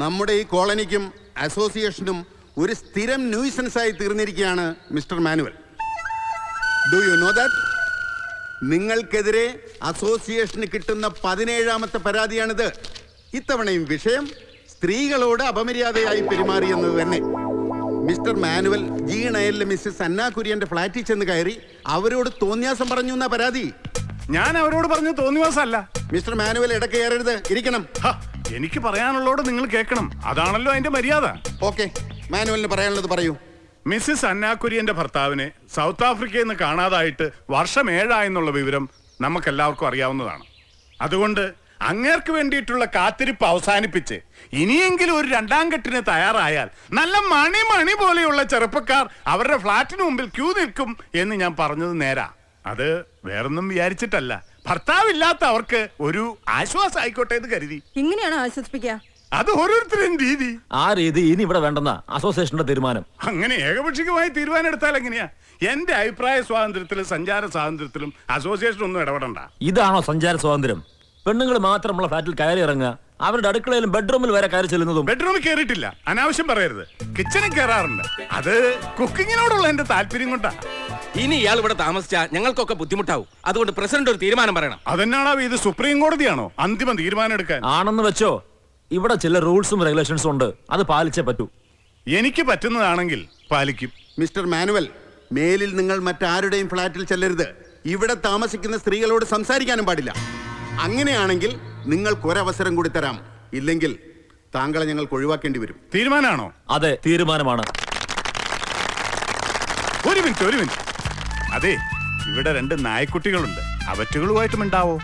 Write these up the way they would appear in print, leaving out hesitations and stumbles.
നമ്മുടെ ഈ കോളനിക്കും അസോസിയേഷനും ഒരു സ്ഥിരം ന്യൂസൻസ് ആയി തീർന്നിരിക്കുകയാണ് mister Manuel. Do you know that? നിങ്ങൾക്കെതിരെ അസോസിയേഷന് കിട്ടുന്ന 17ാമത്തെ പരാതിയാണിത്. ഇത്തവണയും വിഷയം സ്ത്രീകളോട് അപമര്യാദയായി പെരുമാറിയെന്നത് തന്നെ. മിസ്റ്റർ മാനുവൽ G9 മിസ്സസ് അന്ന കുര്യന്റെ ഫ്ലാറ്റിൽ ചെന്ന് കയറി അവരോട് തോന്നിയാസം പറഞ്ഞു എന്നാ പരാതി. ഞാൻ അവരോട് പറഞ്ഞു തോന്നിവാസമല്ല. മിസ്റ്റർ മാനുവൽ ഇടയ്ക്ക് കയറരുത്, ഇരിക്കണം. എനിക്ക് പറയാനുള്ളോട് നിങ്ങൾ കേൾക്കണം, അതാണല്ലോ അതിന്റെ മര്യാദ. ഓക്കെ, മാനുവലിന് പറയാനുള്ളത് പറയൂ. മിസ്സിസ് അന്ന കുര്യന്റെ ഭർത്താവിനെ സൗത്ത് ആഫ്രിക്കയിൽ നിന്ന് കാണാതായിട്ട് വർഷം 7 ആയെന്നുള്ള വിവരം നമുക്കെല്ലാവർക്കും അറിയാവുന്നതാണ്. അതുകൊണ്ട് അങ്ങേർക്ക് വേണ്ടിയിട്ടുള്ള കാത്തിരിപ്പ് അവസാനിപ്പിച്ച് ഇനിയെങ്കിലും ഒരു 2ാം കെട്ടിന് തയ്യാറായാൽ നല്ല മണി പോലെയുള്ള ചെറുപ്പക്കാർ അവരുടെ ഫ്ലാറ്റിന് മുമ്പിൽ ക്യൂ നിൽക്കും എന്ന് ഞാൻ പറഞ്ഞത് നേരാ. അത് വേറൊന്നും വിചാരിച്ചിട്ടല്ല, ഭർത്താവില്ലാത്ത അവർക്ക് ഒരു ആശ്വാസം ആയിക്കോട്ടെ എന്ന് കരുതി. ഇങ്ങനെയാണ് ആശ്വസിപ്പിക്കുക? അത് ഓരോരുത്തരും രീതി. ആ രീതി ഇനി ഇവിടെ വേണ്ടെന്ന അസോസിയേഷന്റെ തീരുമാനം. അങ്ങനെ ഏകപക്ഷീയമായി തീരുമാനം എടുത്താൽ എങ്ങനെയാ? എന്റെ അഭിപ്രായ സ്വാതന്ത്ര്യത്തിലും സഞ്ചാര സ്വാതന്ത്ര്യത്തിലും അസോസിയേഷൻ ഒന്നും ഇടപെടണ്ട. ഇതാണോ സഞ്ചാര സ്വാതന്ത്ര്യം? പെണ്ണുങ്ങൾ മാത്രമുള്ള ഫ്ലാറ്റിൽ കയറി ഇറങ്ങുക, അവരുടെ അടുക്കളയിലും ബെഡ്റൂമിൽ വരെ കയറി ചെല്ലുന്നതും. ബെഡ്റൂമിൽ കയറിയിട്ടില്ല, അനാവശ്യം പറയരുത്. കിച്ചണിൽ കയറാറുണ്ട്, അത് കുക്കിങ്ങിനോടുള്ള എന്റെ താല്പര്യം കൊണ്ടാ. ഇനി ഇയാൾ ഇവിടെ താമസിച്ചാൽ ഞങ്ങൾക്കൊക്കെ ബുദ്ധിമുട്ടാവും. അതുകൊണ്ട് പ്രസിഡന്റ് ഒരു തീരുമാനം പറയണം. അതെന്നാണോ ഇത്? സുപ്രീം കോടതിയാണോ അന്തിമ തീരുമാനം എടുക്കാൻ? ആണെന്ന് വെച്ചോ, ഇവിടെ ചില റൂൾസും റെഗുലേഷൻസും ഉണ്ട്, അത് പാലിച്ചേ പറ്റൂ. എനിക്ക് പറ്റുന്നതാണെങ്കിൽ പാലിക്കും. മിസ്റ്റർ മാനുവൽ, മേലിൽ നിങ്ങൾ മറ്റാരുടെയും ഫ്ലാറ്റിൽ ചെല്ലരുത്. ഇവിടെ താമസിക്കുന്ന സ്ത്രീകളോട് സംസാരിക്കാനും പാടില്ല. അങ്ങനെയാണെങ്കിൽ നിങ്ങൾക്കൊരവസരം കൂടി തരാം, ഇല്ലെങ്കിൽ താങ്കളെ ഞങ്ങൾക്ക് ഒഴിവാക്കേണ്ടി വരും. തീരുമാനമാണോ? അതെ, തീരുമാനമാണ്. ഒരു മിനിറ്റ്. അതെ, ഇവിടെ 2 നായക്കുട്ടികളുണ്ട്, അവറ്റുകളുമായിട്ടും ഉണ്ടാവോ?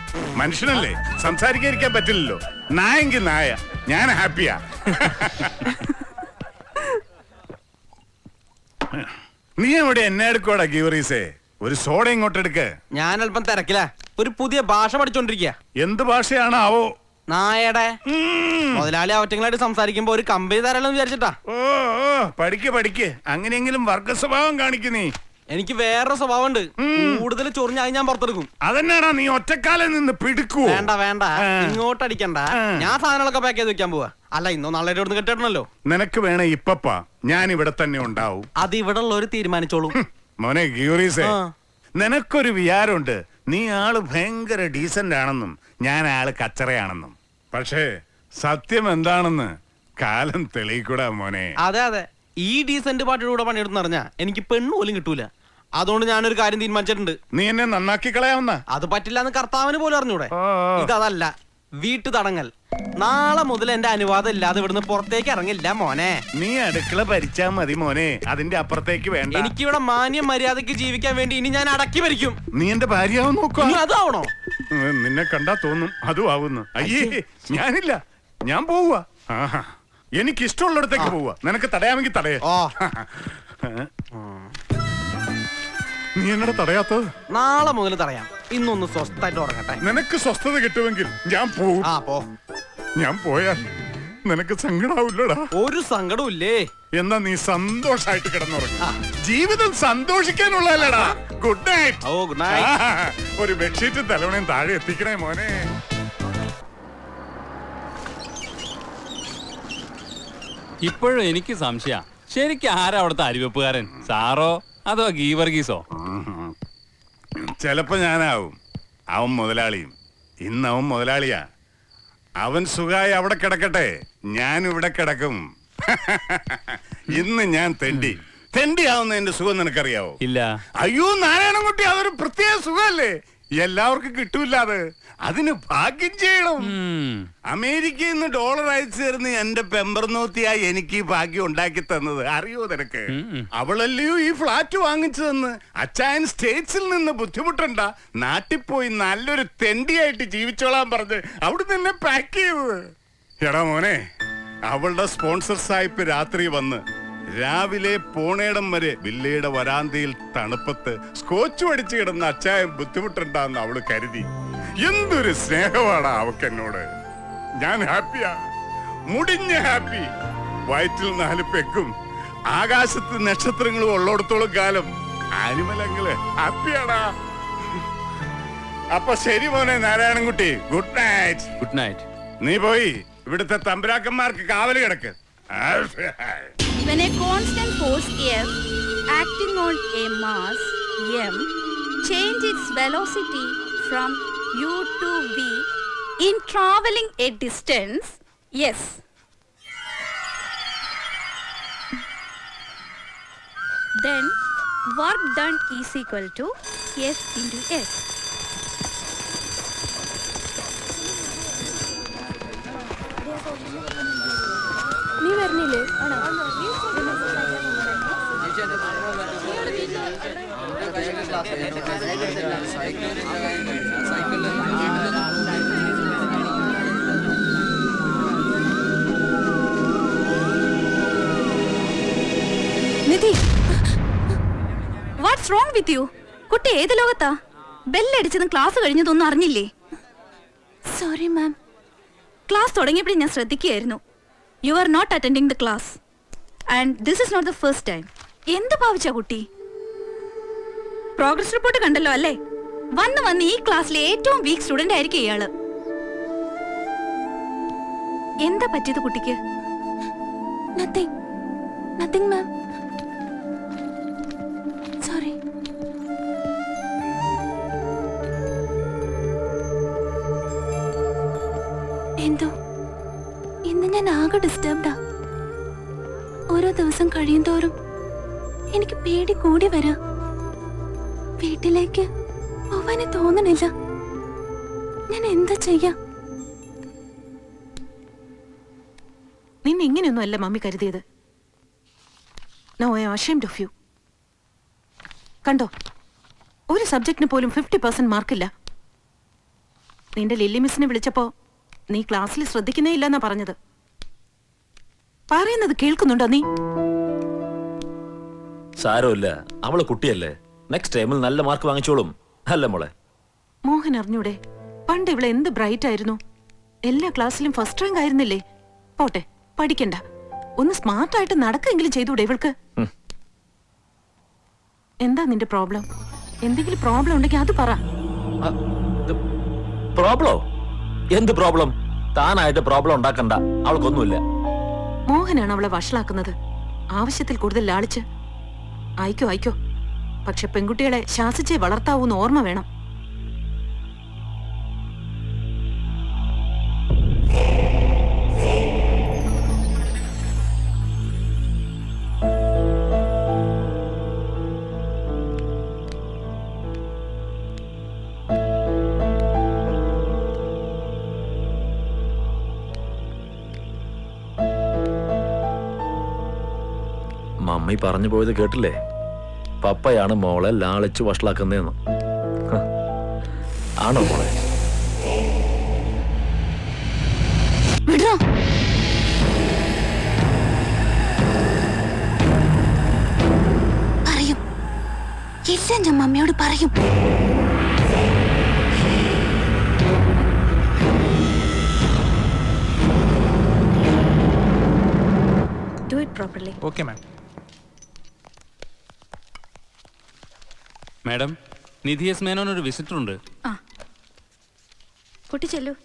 മനുഷ്യനല്ലേ, സംസാരിക്കാതിരിക്കാൻ പറ്റില്ലല്ലോ. നായെങ്കിൽ നായ, ഞാൻ ഹാപ്പിയാ. നീ എവിടെ എന്നെ എടുക്കോടാ ഗീവറീസേ? ഒരു സോഡ ഇങ്ങോട്ട് എടുക്ക. ഞാൻ അല്പം തിരക്കില്ല, ഒരു പുതിയ ഭാഷ പഠിച്ചോണ്ടിരിക്കുക. എന്ത് ഭാഷയാണ് ആവോ? നായയുടെ. മുതലാളി അവറ്റങ്ങളായിട്ട് സംസാരിക്കുമ്പോ ഒരു കമ്പനി തരാമെന്ന് വിചാരിച്ചിട്ടാ. പഠിക്ക്. അങ്ങനെയെങ്കിലും വർഗ സ്വഭാവം കാണിക്കുന്നേ. എനിക്ക് വേറൊരു സ്വഭാവം ഉണ്ട്, കൂടുതൽ ചൊറിഞ്ഞായി ഞാൻ പുറത്തെടുക്കും. അതെന്നാടാ നീ ഒറ്റക്കാലം നിന്ന് പിടിക്കൂ? വേണ്ട, ഇങ്ങോട്ട് അടിക്കണ്ട. ഞാൻ സാധനങ്ങളൊക്കെ പാക്ക് ചെയ്ത് വെക്കാൻ പോവാ. അല്ല, ഇന്നോ നാളെ ഇവിടുന്ന് കെട്ടിടണല്ലോ. നിനക്ക് വേണേ ഇപ്പപ്പാ, ഞാൻ ഇവിടെ തന്നെ ഉണ്ടാവും. അത് ഇവിടെ ഉള്ളവര് തീരുമാനിച്ചോളൂ. മോനെ ഗീവറീസേ, നിനക്കൊരു വിചാരമുണ്ട്, നീ ആള് ഭയങ്കര ഡീസന്റ് ആണെന്നും ഞാൻ ആള് കച്ചറയാണെന്നും. പക്ഷേ സത്യം എന്താണെന്ന് കാലം തെളിയിക്കൂടാ മോനെ. അതെ, ഈ ഡീസന്റ് പാർട്ടിയുടെ കൂടെ പണിയെടുത്ത് പറഞ്ഞാ എനിക്ക് പെണ്ണ് പോലും കിട്ടൂല. അതുകൊണ്ട് ഞാനൊരു കാര്യം തീരുമാനിച്ചിട്ടുണ്ട്. നീ എന്നെ നന്നാക്കി കളയാവുന്ന? അത് പറ്റില്ല എന്ന് കർത്താവിന് പോലും അറിഞ്ഞൂടെ. ഇതല്ല, വീട്ടു തടങ്ങൽ. നാളെ മുതൽ എന്റെ അനുവാദം ഇല്ലാതെ ഇവിടുന്ന് പുറത്തേക്ക് ഇറങ്ങില്ല മോനെ. നീ അടുക്കള ഭരിച്ചാ മതി മോനെ, അതിന്റെ അപ്പുറത്തേക്ക് വേണ്ട. എനിക്കിവിടെ മാന്യം മര്യാദക്ക് ജീവിക്കാൻ വേണ്ടി ഇനി ഞാൻ അടക്കി ഭരിക്കും. നീ എന്റെ ഭാര്യയാവും നോക്കുക. അതാവണോ? നിന്നെ കണ്ടാ തോന്നും അതും ആവുന്നു. അയ്യേ, ഞാനില്ല, ഞാൻ പോവുക. എനിക്ക് ഇഷ്ടമുള്ളിടത്തേക്ക് പോവുക. നിനക്ക് തടയാമെങ്കിൽ തടയ. നീ എന്നോട് തടയാത്തത്? നാളെ മുതൽ തടയാം. ഇന്നൊന്ന് സ്വസ്ഥമായിട്ട് ഉറങ്ങട്ടെ. നിനക്ക് സ്വസ്ഥത കിട്ടുമെങ്കിൽ ഞാൻ പോവും. ഞാൻ പോയാൽ നിനക്ക് സങ്കടാവില്ലടാ? ഒരു സങ്കടവും ഇല്ലേ? എന്നാ നീ സന്തോഷായിട്ട് കിടന്നുറങ്ങ. ജീവിതം സന്തോഷിക്കാനുള്ളതല്ലടാ. Good night. ഓ, ഗുഡ് നൈറ്റ്. ഒരു ബെഡ്ഷീറ്റ് തലവണയും താഴെ എത്തിക്കണേ മോനെ. ഇപ്പോഴും എനിക്ക് സംശയ, ശരിക്കും ആരാ അവിടുത്തെ അരിവെപ്പുകാരൻ? സാറോ അതോ ഗീവർഗീസോ? ചിലപ്പോ ഞാനാവും. അവൻ മുതലാളിയും. ഇന്ന് അവൻ മുതലാളിയാ. അവൻ സുഖമായി അവിടെ കിടക്കട്ടെ, ഞാൻ ഇവിടെ കിടക്കും. ഇന്ന് ഞാൻ തെണ്ടിയാവുന്ന എന്റെ സുഖം നിനക്കറിയാവോ? ഇല്ല. അയ്യോ നാരായണൻകുട്ടി, അതൊരു പ്രത്യേക സുഖല്ലേ, എല്ലാവർക്കും കിട്ടൂല. അതിന് ഭാഗ്യം ചെയ്യണം. അമേരിക്കയിൽ നിന്ന് ഡോളർ അയച്ചു തരുന്ന എന്റെ പെമ്പർനോത്തിയായി എനിക്ക് ഈ ഭാഗ്യം ഉണ്ടാക്കി തന്നത് അറിയോ നിനക്ക്? അവളല്ലയോ ഈ ഫ്ലാറ്റ് വാങ്ങിച്ചു തന്ന്. അച്ചായൻ സ്റ്റേറ്റ്സിൽ നിന്ന് ബുദ്ധിമുട്ടണ്ട, നാട്ടിൽ പോയി നല്ലൊരു തെണ്ടിയായിട്ട് ജീവിച്ചോളാൻ പറഞ്ഞ് അവിടെ നിന്നെ പാക്ക് ചെയ്തത്. എടാ മോനെ, അവളുടെ സ്പോൺസർ സായിപ്പ് രാത്രി വന്ന് രാവിലെ പോണേടം വരെ വില്ലയുടെ വരാന്തയിൽ തണുപ്പത്ത് സ്കോച്ച് അടിച്ചു കിടന്ന അച്ചായൻ ബുദ്ധിമുട്ടുണ്ടാന്ന് അവള് കരുതി. എന്തൊരു സ്നേഹമാണ് അവക്കെന്നോട്. ഞാൻ ഹാപ്പിയാ, മുടിഞ്ഞ ഹാപ്പി. വയറ്റിൽ 4 പെക്കും ആകാശത്ത് നക്ഷത്രങ്ങളും ഉള്ളിടത്തോളം കാലം ആനിമലങ്ങള് ഹാപ്പിയാടാ. അപ്പൊ ശരി മോനെ Narayanankutty, good night. Good night. നീ പോയി ഇവിടുത്തെ തമ്പുരാക്കന്മാർക്ക് കാവല് കിടക്ക്. When a constant force F acting on a mass m change its velocity from u to v in traveling a distance s. Then work done is equal to F into S. നീ വരുന്നില്ലേ? നിധി, what's wrong with you? കുട്ടി ഏത് ലോകത്താ? ബെല്ലടിച്ചതും class കഴിഞ്ഞതൊന്നും അറിഞ്ഞില്ലേ? Sorry ma'am, class തുടങ്ങിയപ്പോഴും ഞാൻ ശ്രദ്ധിക്കുകയായിരുന്നു. You are not attending the class and this is not the first time. എന്ത് ഭാവിച്ച കുട്ടി? പ്രോഗ്രസ് റിപ്പോർട്ട് കണ്ടല്ലോ അല്ലേ? വന്ന് ഈ ക്ലാസ്സിലെ ഏറ്റവും വീക്ക് സ്റ്റുഡന്റ് ആയിരിക്കും ഇയാള്. എന്താ പറ്റിയത് കുട്ടിക്ക്? നത്തിങ് മാം, സോറി. എന്തോ ഇന്ന് ഞാൻ ആകെ ഡിസ്റ്റർബ്ഡാ. ഓരോ ദിവസം കഴിയും തോറും എനിക്ക് പേടി കൂടി വരാ. വീട്ടിലേക്ക് പോവാന് തോന്നണില്ല. ഞാൻ എന്താ ചെയ്യാ? നിന്നെ ഇങ്ങനെയൊന്നും അല്ല മമ്മി കരുതിയത്. No, I am ashamed of you. കണ്ടോ, ഒരു സബ്ജക്റ്റിന് പോലും 50% മാർക്കില്ല. നിന്റെ ലില്ലി മിസ്സിനെ വിളിച്ചപ്പോ നീ ക്ലാസ്സിൽ ശ്രദ്ധിക്കുന്നേ ഇല്ലെന്നാ പറഞ്ഞത്. പറയുന്നത് കേൾക്കുന്നുണ്ടോ നീ? സാരമില്ല, അവള് കുട്ടിയല്ലേ. നെക്സ്റ്റ് ടൈമിൽ നല്ല മാർക്ക് വാങ്ങിച്ചോളും അല്ലേ മോളെ? മോഹൻ അറിഞ്ഞൂടെ, പണ്ട് ഇവളെ എന്ത് ബ്രൈറ്റ് ആയിരുന്നു. എല്ലാ ക്ലാസ്സിലും ഫസ്റ്റ് റാങ്ക് ആയിരുന്നില്ലേ? പോട്ടെ, പഠിക്കണ്ട, ഒന്ന് സ്മാർട്ടായിട്ട് നടക്കെങ്കിലും ചെയ്തൂടെ ഇവൾക്ക്? എന്താ നിന്റെ പ്രോബ്ലം? എന്തെങ്കിലും പ്രോബ്ലം ഉണ്ടെങ്കിൽ അത് പറ. പ്രോബ്ലോ? എന്ത് പ്രോബ്ലം? താനായിട്ട് പ്രോബ്ലം ഉണ്ടാക്കണ്ട, അവൾക്കൊന്നുമില്ല. മോഹനാണ് അവളെ വഷളാക്കുന്നത്. ആവശ്യത്തിൽ കൂടുതൽ ലാളിച്ച്. അയക്കോ, പക്ഷെ പെൺകുട്ടികളെ ശാസിച്ചേ വളർത്താവൂന്ന് ഓർമ്മ വേണം. മമ്മി പറഞ്ഞു പോയത് കേട്ടില്ലേ? പപ്പയാണ് മോളെ ലാളിച്ച് വഷളാക്കുന്നതെന്ന്. ആണോ മോളെ? പറയും, എല്ലാം ഞാൻ മമ്മിയോട് പറയും. Do it properly. Okay ma'am. Madam, Nidhi S Menon ഒരു വിസിറ്റർ ഉണ്ട്. ആ, കുട്ടി ചെല്ലു.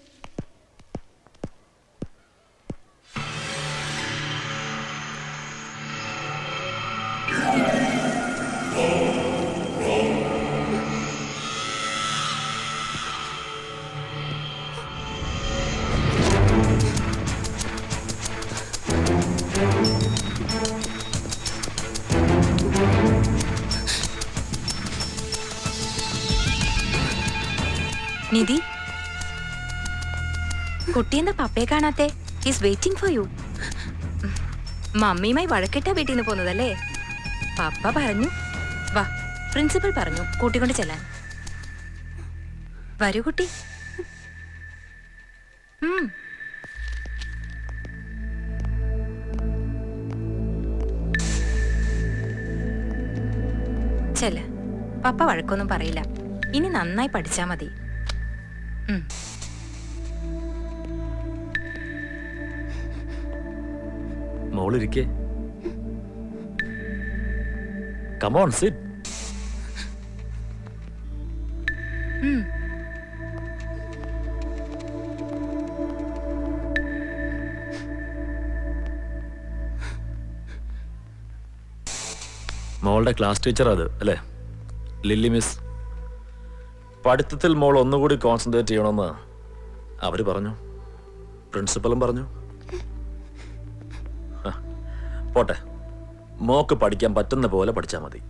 നിധി, കുട്ടിയെന്താ പപ്പയെ കാണാത്തെ? Is waiting for you. മമ്മിയുമായി വഴക്കിട്ടാ വീട്ടിൽ നിന്ന് പോന്നതല്ലേ? പപ്പ പറഞ്ഞു വാ, പ്രിൻസിപ്പൽ പറഞ്ഞു കൂട്ടിക്കൊണ്ട് ചെല്ലാൻ. വരൂ കുട്ടി. ചെല്ല, പപ്പ വഴക്കൊന്നും പറയില്ല. ഇനി നന്നായി പഠിച്ചാ മതി. മോളിരിക്കേ. Come on, sit. മോളുടെ ക്ലാസ് ടീച്ചർ അത് അല്ലേ, ലില്ലി മിസ്. പഠിത്തത്തിൽ മോൾ ഒന്നുകൂടി കോൺസെൻട്രേറ്റ് ചെയ്യണമെന്ന് അവര് പറഞ്ഞു, പ്രിൻസിപ്പലും പറഞ്ഞു. പോട്ടെ, മോക്ക് പഠിക്കാൻ പറ്റുന്ന പോലെ പഠിച്ചാൽ മതി.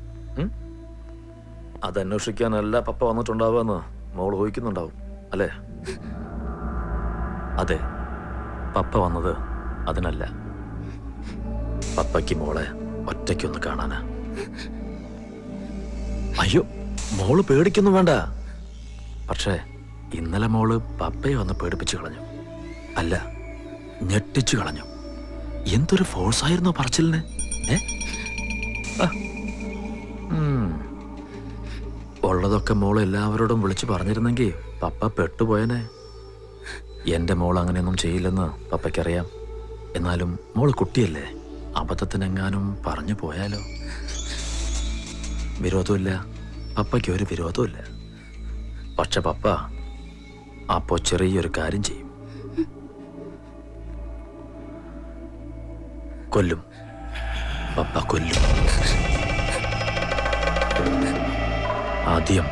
അതന്വേഷിക്കാനല്ല പപ്പ വന്നിട്ടുണ്ടാവുമെന്ന് മോൾ ഊഹിക്കുന്നുണ്ടാവും അല്ലേ? അതെ, പപ്പ വന്നത് അതിനല്ല. പപ്പയ്ക്ക് മോളെ ഒറ്റയ്ക്കൊന്ന് കാണാനാ. അയ്യോ, മോള് പേടിക്കൊന്നും വേണ്ട. പക്ഷേ ഇന്നലെ മോള് പപ്പയെ വന്ന് പേടിപ്പിച്ചു കളഞ്ഞു. അല്ല, ഞെട്ടിച്ചു കളഞ്ഞു. എന്തൊരു ഫോഴ്സായിരുന്നു പറച്ചിലിന്. ഉള്ളതൊക്കെ മോൾ എല്ലാവരോടും വിളിച്ചു പറഞ്ഞിരുന്നെങ്കിൽ പപ്പ പെട്ടുപോയനെ. എന്റെ മോൾ അങ്ങനെയൊന്നും ചെയ്യില്ലെന്ന് പപ്പയ്ക്കറിയാം. എന്നാലും മോൾ കുട്ടിയല്ലേ, അബദ്ധത്തിനെങ്ങാനും പറഞ്ഞു പോയാലോ? വിരോധമില്ല, പപ്പയ്ക്ക് ഒരു വിരോധമില്ല. പക്ഷെ പപ്പ അപ്പോ ചെറിയൊരു കാര്യം ചെയ്യും. കൊല്ലും. പപ്പ കൊല്ലും. ആദ്യം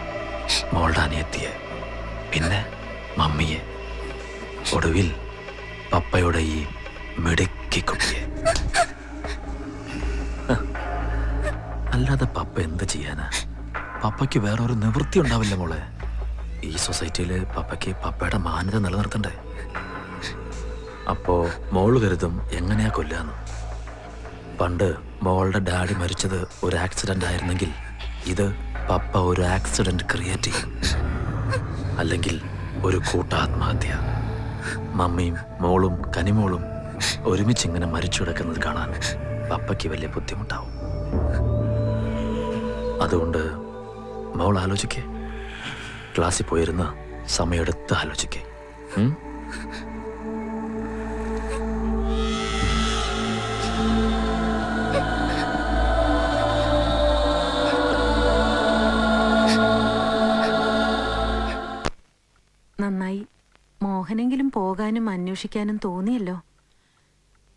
മോളുടെ അനിയത്തിയെ, പിന്നെ മമ്മിയെ, ഒടുവിൽ പപ്പയുടെ ഈ മിടുക്കി കുട്ടിയെ. അല്ലാതെ പപ്പ എന്ത് ചെയ്യാനാ? പപ്പയ്ക്ക് വേറൊരു നിവൃത്തി ഉണ്ടാവില്ല മോളെ. ഈ സൊസൈറ്റിയിൽ പപ്പയ്ക്ക് പപ്പയുടെ മാന്യത നിലനിർത്തണ്ടേ? അപ്പോ മോള് കരുതും എങ്ങനെയാ കൊല്ലാന്ന്. പണ്ട് മോളുടെ ഡാഡി മരിച്ചത് ഒരു ആക്സിഡന്റ് ആയിരുന്നെങ്കിൽ ഇത് പപ്പ ഒരു ആക്സിഡന്റ് ക്രിയേറ്റ് ചെയ്യും. അല്ലെങ്കിൽ ഒരു കൂട്ടാത്മഹത്യ. മമ്മിയും മോളും കനിമോളും ഒരുമിച്ച് ഇങ്ങനെ മരിച്ചു കിടക്കുന്നത് കാണാൻ പപ്പയ്ക്ക് വലിയ ബുദ്ധിമുട്ടാവും. അതുകൊണ്ട് മോൾ ആലോചിക്കേ, ക്ലാസ്സിൽ പോയിരുന്ന സമയമെടുത്ത് ആലോചിക്കേ. നന്നായി, മോഹനെങ്കിലും പോകാനും അന്വേഷിക്കാനും തോന്നിയല്ലോ.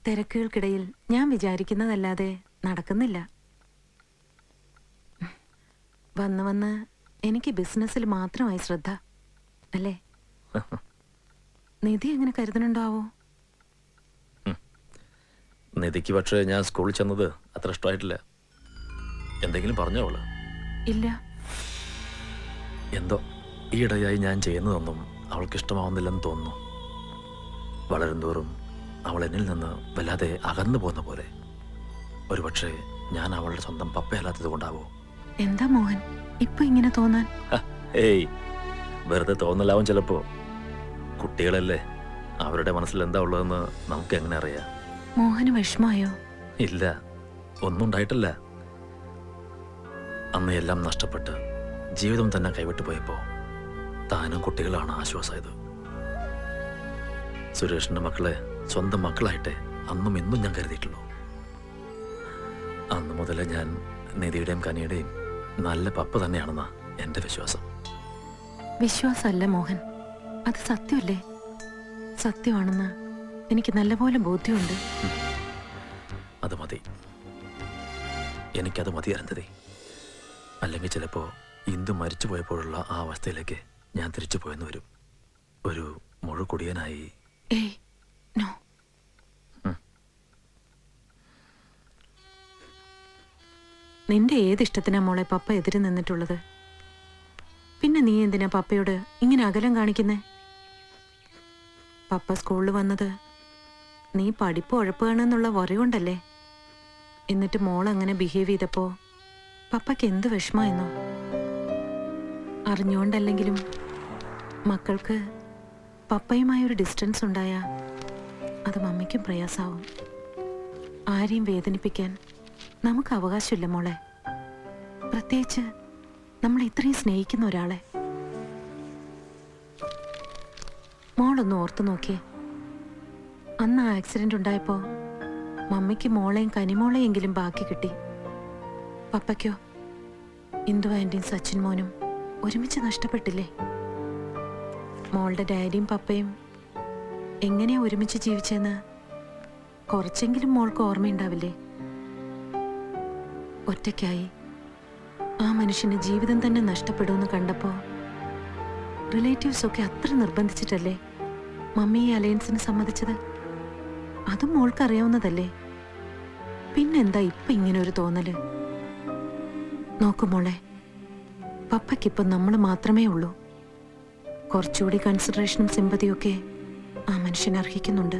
തിരക്കുകൾക്കിടയിൽ ഞാൻ വിചാരിക്കുന്നതല്ലാതെ നടക്കുന്നില്ല. വന്ന് വന്ന് എനിക്ക് ബിസിനസ്സിൽ മാത്രമായി ശ്രദ്ധ അല്ലേ? നിധി എങ്ങനെ കരുതണുണ്ടാവോ? നിധിക്ക് പക്ഷേ ഞാൻ സ്കൂളിൽ ചെന്നത് അത്ര ഇഷ്ടമായിട്ടില്ല. എന്തെങ്കിലും പറഞ്ഞോ അവള്? ഇല്ല. എന്തോ ഈയിടെയായി ഞാൻ ചെയ്യുന്നതൊന്നും അവൾക്ക് ഇഷ്ടമാവുന്നില്ലെന്ന് തോന്നുന്നു. വളരും തോറും അവൾ എന്നിൽ നിന്ന് വല്ലാതെ അകന്നു പോകുന്ന പോലെ. ഒരുപക്ഷെ ഞാൻ അവളുടെ സ്വന്തം പപ്പയല്ലാത്തത് കൊണ്ടാവോ? എന്താ മോഹൻ ഇപ്പൊ ഇങ്ങനെ തോന്നാൻ? ഏയ്, വെറുതെ തോന്നലാവും ചിലപ്പോ. കുട്ടികളല്ലേ, അവരുടെ മനസ്സിൽ എന്താ ഉള്ളതെന്ന് നമുക്ക് എങ്ങനെ അറിയാം? മോഹന് വിഷമായോ? ഇല്ല, ഒന്നും ഉണ്ടായിട്ടില്ല. അന്ന് എല്ലാം നഷ്ടപ്പെട്ട് ജീവിതം തന്നെ കൈവിട്ടു പോയപ്പോ താനും കുട്ടികളാണ് ആശ്വാസമായത്. സുരേഷിന്റെ മക്കളെ സ്വന്തം മക്കളായിട്ടെ അന്നും ഇന്നും ഞാൻ കരുതിയിട്ടുള്ളൂ. അന്ന് മുതലേ ഞാൻ നിധിയുടെയും കനിയുടെയും നല്ല പപ്പ തന്നെയാണെന്നാ എന്റെ വിശ്വാസം. വിശ്വാസമല്ല മോഹൻ, അത് സത്യമല്ലേ? സത്യമാണെന്ന് എനിക്ക് നല്ലപോലെ ബോധ്യമുണ്ട്. അത് മതി, എനിക്കത് മതി അരുന്ധതി. അല്ലെങ്കിൽ ചിലപ്പോ ഇന്ദു മരിച്ചു പോയപ്പോഴുള്ള ആ അവസ്ഥയിലേക്ക് ഞാൻ തിരിച്ചു പോയെന്ന് വരും. ഒരു മുഴുകുടിയനായി. ഏയ് നോ. നിന്റെ ഏതിഷ്ടത്തിനാ മോളെ പപ്പ എതിര് നിന്നിട്ടുള്ളത്? പിന്നെ നീ എന്തിനാ പപ്പയോട് ഇങ്ങനെ അകലം കാണിക്കുന്നേ? പപ്പ സ്കൂളിൽ വന്നത് നീ പഠിപ്പ് ഉഴപ്പുകയാണെന്നുള്ള വറി കൊണ്ടല്ലേ? എന്നിട്ട് മോൾ അങ്ങനെ ബിഹേവ് ചെയ്തപ്പോ പപ്പയ്ക്ക് എന്ത് വിഷമായെന്നോ? അറിഞ്ഞുകൊണ്ടല്ലെങ്കിലും മക്കൾക്ക് പപ്പയുമായൊരു ഡിസ്റ്റൻസ് ഉണ്ടായാ അത് മമ്മിക്കും പ്രയാസാവും. ആരെയും വേദനിപ്പിക്കാൻ നമുക്ക് അവകാശമില്ല മോളെ, പ്രത്യേകിച്ച് നമ്മൾ ഇത്രയും സ്നേഹിക്കുന്ന ഒരാളെ. മോളൊന്ന് ഓർത്തു നോക്കിയേ, അന്ന് ആ ആക്സിഡന്റ് ഉണ്ടായപ്പോ മമ്മിക്ക് മോളെയും കനിമോളെയെങ്കിലും ബാക്കി കിട്ടി. പപ്പയ്ക്കോ ഇന്ദു ആന്റിയും സച്ചിൻ മോനും ഒരുമിച്ച് നഷ്ടപ്പെട്ടില്ലേ? മോളുടെ ഡാഡിയും പപ്പയും എങ്ങനെയാ ഒരുമിച്ച് ജീവിച്ചെന്ന് കുറച്ചെങ്കിലും മോൾക്ക് ഓർമ്മയുണ്ടാവില്ലേ? ഒറ്റയ്ക്കായി ആ മനുഷ്യന് ജീവിതം തന്നെ നഷ്ടപ്പെടുമെന്ന് കണ്ടപ്പോ റിലേറ്റീവ്സ് ഒക്കെ അത്ര നിർബന്ധിച്ചിട്ടല്ലേ മമ്മി ഈ അലയൻസിന് സമ്മതിച്ചത്? അതും മോൾക്ക് അറിയാവുന്നതല്ലേ. പിന്നെന്താ ഇപ്പൊ ഇങ്ങനെ ഒരു തോന്നല്? നോക്കുമോളെ, പപ്പയ്ക്കിപ്പം നമ്മൾ മാത്രമേ ഉള്ളൂ. കുറച്ചുകൂടി കൺസിഡറേഷനും സിമ്പതിയും ഒക്കെ ആ മനുഷ്യൻ അർഹിക്കുന്നുണ്ട്.